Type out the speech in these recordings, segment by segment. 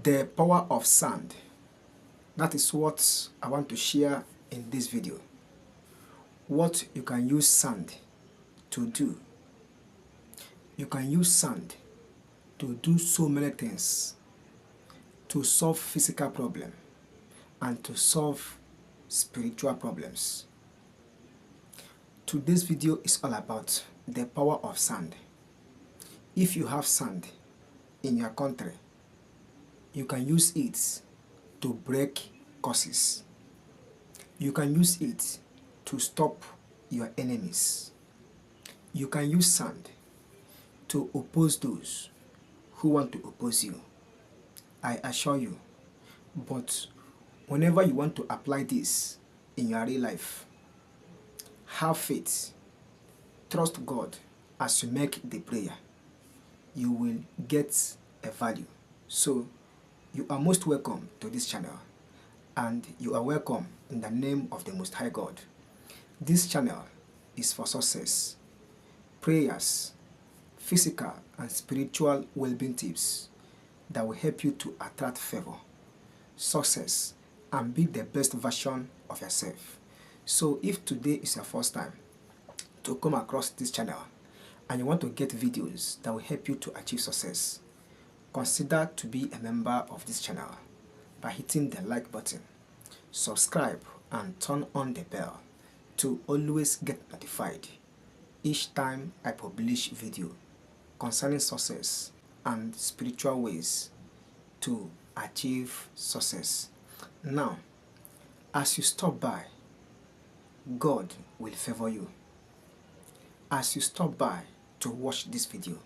The power of sand. That is what I want to share in this video. What you can use sand to do. You can use sand to do so many things. To solve physical problems and to solve spiritual problems. Today's video is all about the power of sand. If you have sand in your country, you can use it to break curses. You can use it to stop your enemies. You can use sand to oppose those who want to oppose you. I assure you. But whenever you want to apply this in your real life, have faith, trust God as you make the prayer. You will get a value. So you are most welcome to this channel, and you are welcome in the name of the Most High God. This channel is for success, prayers, physical and spiritual well-being tips that will help you to attract favor, success, and be the best version of yourself. So if today is your first time to come across this channel and you want to get videos that will help you to achieve success, consider to be a member of this channel by hitting the like button, subscribe, and turn on the bell to always get notified each time I publish video concerning success and spiritual ways to achieve success. Now, as you stop by, God will favor you. As you stop by to watch this video,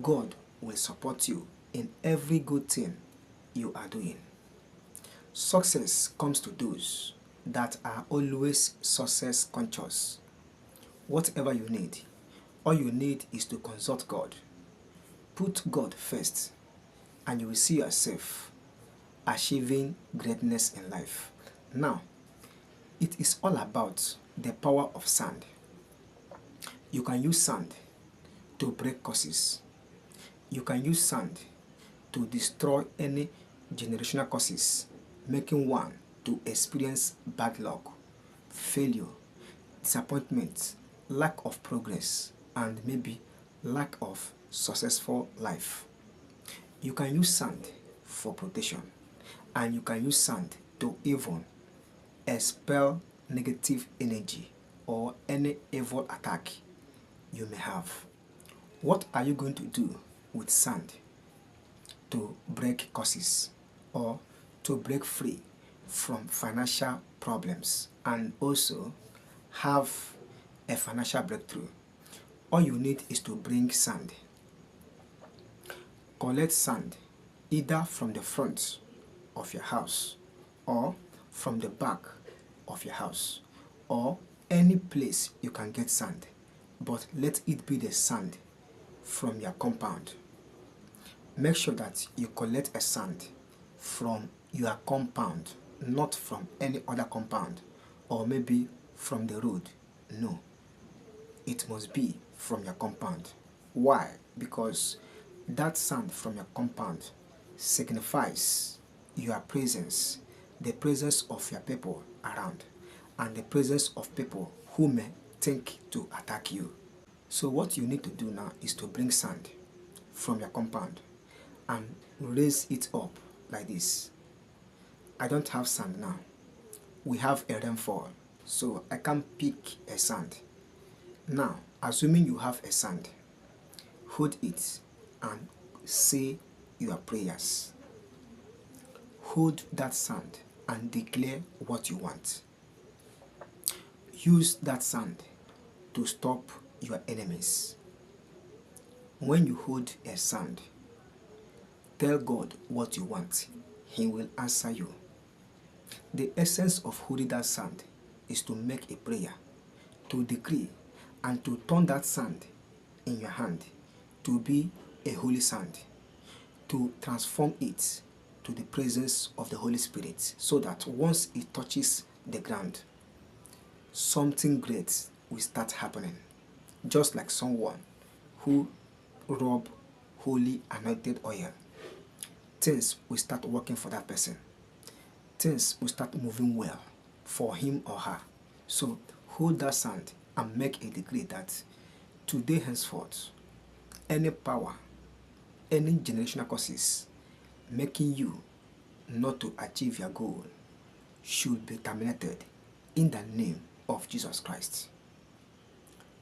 God will support you in every good thing you are doing. Success comes to those that are always success conscious. Whatever you need, all you need is to consult God. Put God first, and you will see yourself achieving greatness in life. Now, it is all about the power of sand. You can use sand to break curses. You can use sand to destroy any generational curses, making one to experience bad luck, failure, disappointment, lack of progress, and maybe lack of successful life. You can use sand for protection, and you can use sand to even expel negative energy or any evil attack you may have. What are you going to do with sand to break curses or to break free from financial problems and also have a financial breakthrough? All you need is to bring sand. Collect sand either from the front of your house or from the back of your house or any place you can get sand, but let it be the sand from your compound. Make sure that you collect a sand from your compound, not from any other compound or maybe from the road. No, it must be from your compound. Why? Because that sand from your compound signifies your presence, the presence of your people around, and the presence of people who may think to attack you. So what you need to do now is to bring sand from your compound and raise it up like this. I don't have sand now. We have a rainfall, so I can't pick a sand. Now, assuming you have a sand, hold it and say your prayers. Hold that sand and declare what you want. Use that sand to stop your enemies. When you hold a sand, tell God what you want. He will answer you. The essence of holding that sand is to make a prayer, to decree, and to turn that sand in your hand to be a holy sand, to transform it to the presence of the Holy Spirit, so that once it touches the ground, something great will start happening. Just like someone who rub holy anointed oil things will start working for that person. Things will start moving well for him or her. So hold that sand and make a decree that today henceforth, any power, any generational causes making you not to achieve your goal should be terminated in the name of Jesus Christ.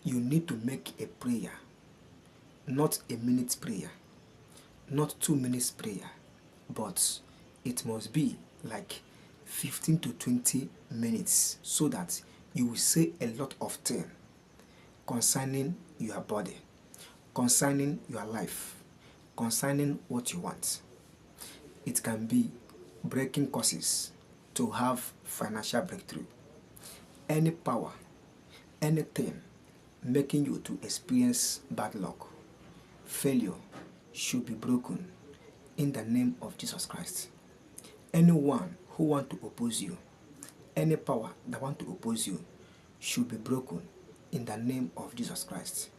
You need to make a prayer, not a minute prayer, not 2 minutes prayer, but it must be like 15 to 20 minutes so that you will say a lot of things concerning your body, concerning your life, concerning what you want. It can be breaking curses to have financial breakthrough. Any power, anything making you to experience bad luck, failure should be broken in the name of Jesus Christ. Anyone who wants to oppose you, any power that wants to oppose you should be broken in the name of Jesus Christ.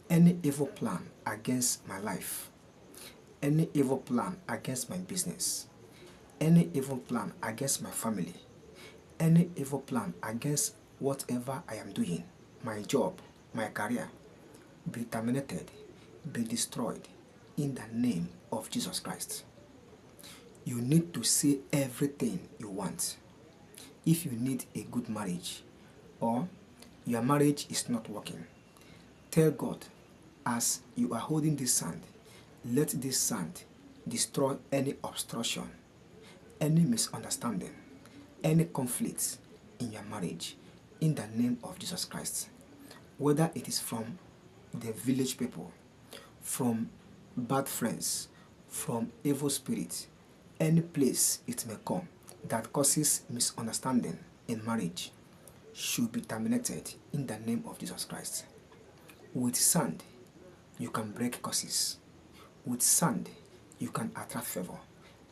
Any evil plan against my life, any evil plan against my business, any evil plan against my family, any evil plan against whatever I am doing, my job, my career, be terminated, be destroyed in the name of Jesus Christ. You need to say everything you want. If you need a good marriage or your marriage is not working, tell God, as you are holding this sand, let this sand destroy any obstruction, any misunderstanding, any conflict in your marriage in the name of Jesus Christ. Whether it is from the village people, from bad friends, from evil spirits, any place it may come that causes misunderstanding in marriage should be terminated in the name of Jesus Christ. With sand, you can break curses. With sand, you can attract favor.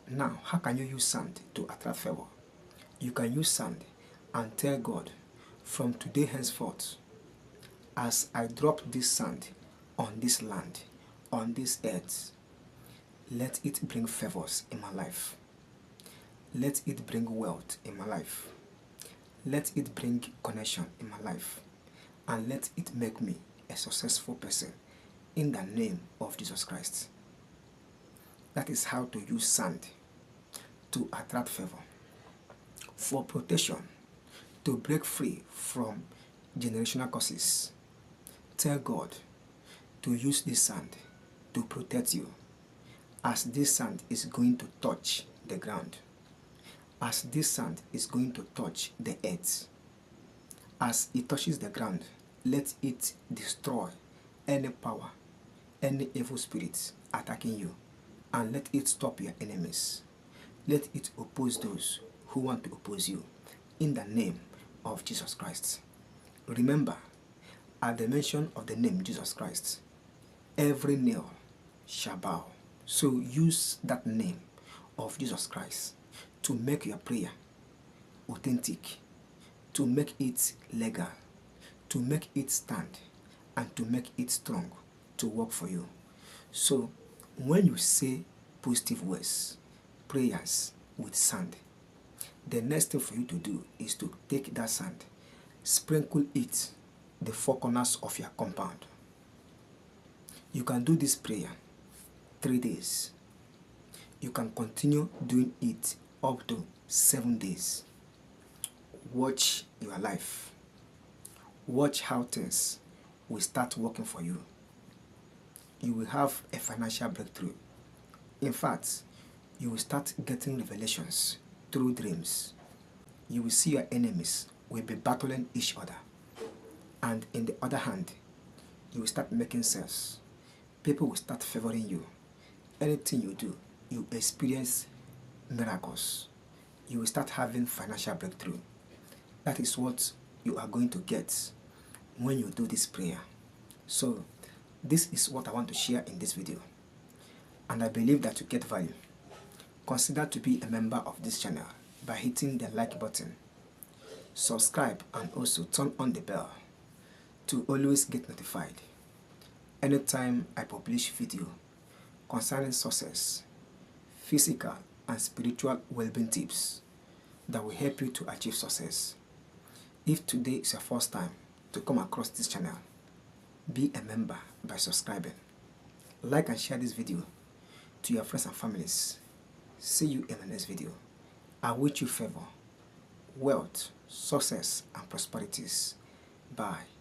Now, how can you use sand to attract favor? You can use sand and tell God, from today henceforth, as I drop this sand on this land, on this earth, let it bring favors in my life. Let it bring wealth in my life. Let it bring connection in my life. And let it make me a successful person in the name of Jesus Christ. That is how to use sand to attract favor. For protection, to break free from generational curses, tell God to use this sand to protect you, as this sand is going to touch the ground, as this sand is going to touch the earth. As it touches the ground, let it destroy any power, any evil spirits attacking you, and let it stop your enemies. Let it oppose those who want to oppose you in the name of Jesus Christ. Remember, at the mention of the name Jesus Christ, every knee shall bow. So use that name of Jesus Christ to make your prayer authentic, to make it legal, to make it stand, and to make it strong to work for you. So when you say positive words, prayers with sand, the next thing for you to do is to take that sand, sprinkle it the 4 corners of your compound. You can do this prayer 3 days. You can continue doing it up to 7 days. Watch your life. Watch how things will start working for you. You will have a financial breakthrough. In fact, you will start getting revelations through dreams. You will see your enemies will be battling each other. And in the other hand, you will start making sales. People will start favoring you. Anything you do, you experience miracles. You will start having financial breakthrough. That is what you are going to get when you do this prayer. So, this is what I want to share in this video. And I believe that you get value. Consider to be a member of this channel by hitting the like button. Subscribe and also turn on the bell to always get notified anytime I publish video concerning success, physical, and spiritual well-being tips that will help you to achieve success. If today is your first time to come across this channel, be a member by subscribing. Like and share this video to your friends and families. See you in the next video. I wish you favor, wealth, success, and prosperities. Bye.